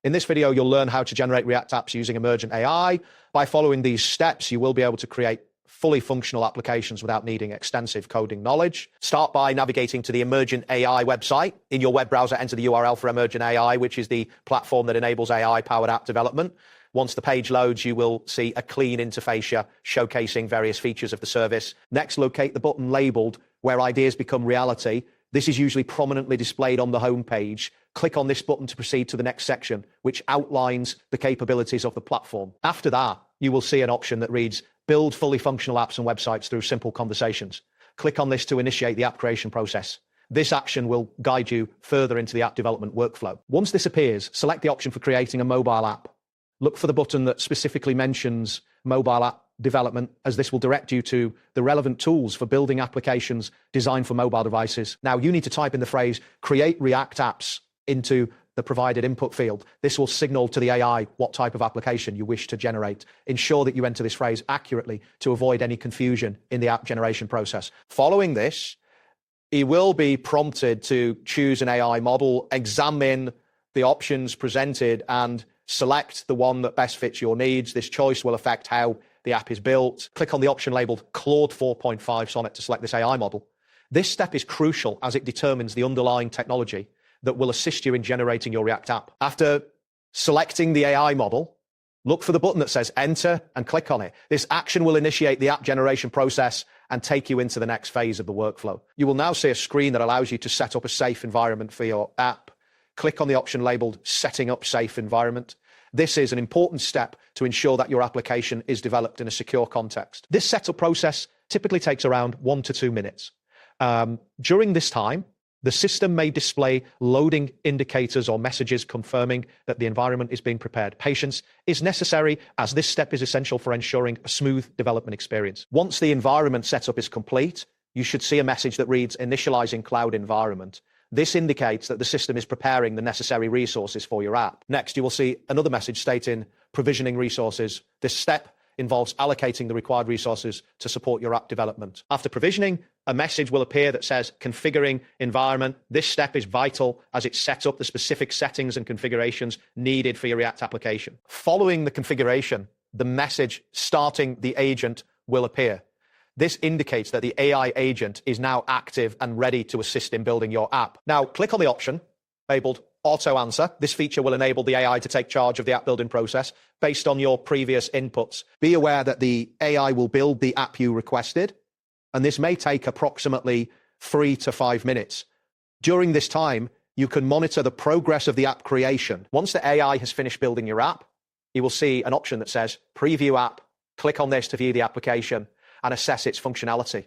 In this video, you'll learn how to generate React apps using Emergent AI. By following these steps, you will be able to create fully functional applications without needing extensive coding knowledge. Start by navigating to the Emergent AI website. In your web browser, enter the URL for Emergent AI, which is the platform that enables AI-powered app development. Once the page loads, you will see a clean interface here showcasing various features of the service. Next, locate the button labeled Where Ideas Become Reality. This is usually prominently displayed on the home page. Click on this button to proceed to the next section, which outlines the capabilities of the platform. After that, you will see an option that reads Build fully functional apps and websites through simple conversations. Click on this to initiate the app creation process. This action will guide you further into the app development workflow. Once this appears, select the option for creating a mobile app. Look for the button that specifically mentions mobile app development, as this will direct you to the relevant tools for building applications designed for mobile devices. Now, you need to type in the phrase Create React Apps into the provided input field. This will signal to the AI what type of application you wish to generate. Ensure that you enter this phrase accurately to avoid any confusion in the app generation process. Following this, you will be prompted to choose an AI model, examine the options presented, and select the one that best fits your needs. This choice will affect how the app is built. Click on the option labeled Claude 4.5 Sonnet to select this AI model. This step is crucial as it determines the underlying technology that will assist you in generating your React app. After selecting the AI model, look for the button that says Enter and click on it. This action will initiate the app generation process and take you into the next phase of the workflow. You will now see a screen that allows you to set up a safe environment for your app. Click on the option labeled Setting Up Safe Environment. This is an important step to ensure that your application is developed in a secure context. This setup process typically takes around 1 to 2 minutes. During this time, the system may display loading indicators or messages confirming that the environment is being prepared. Patience is necessary, as this step is essential for ensuring a smooth development experience. Once the environment setup is complete, you should see a message that reads Initializing Cloud Environment. This indicates that the system is preparing the necessary resources for your app. Next, you will see another message stating Provisioning Resources. This step involves allocating the required resources to support your app development. After provisioning, a message will appear that says Configuring Environment. This step is vital as it sets up the specific settings and configurations needed for your React application. Following the configuration, the message Starting the Agent will appear. This indicates that the AI agent is now active and ready to assist in building your app. Now, click on the option labeled Auto Answer. This feature will enable the AI to take charge of the app building process based on your previous inputs. Be aware that the AI will build the app you requested, and this may take approximately 3 to 5 minutes. During this time, you can monitor the progress of the app creation. Once the AI has finished building your app, you will see an option that says Preview App. Click on this to view the application and assess its functionality.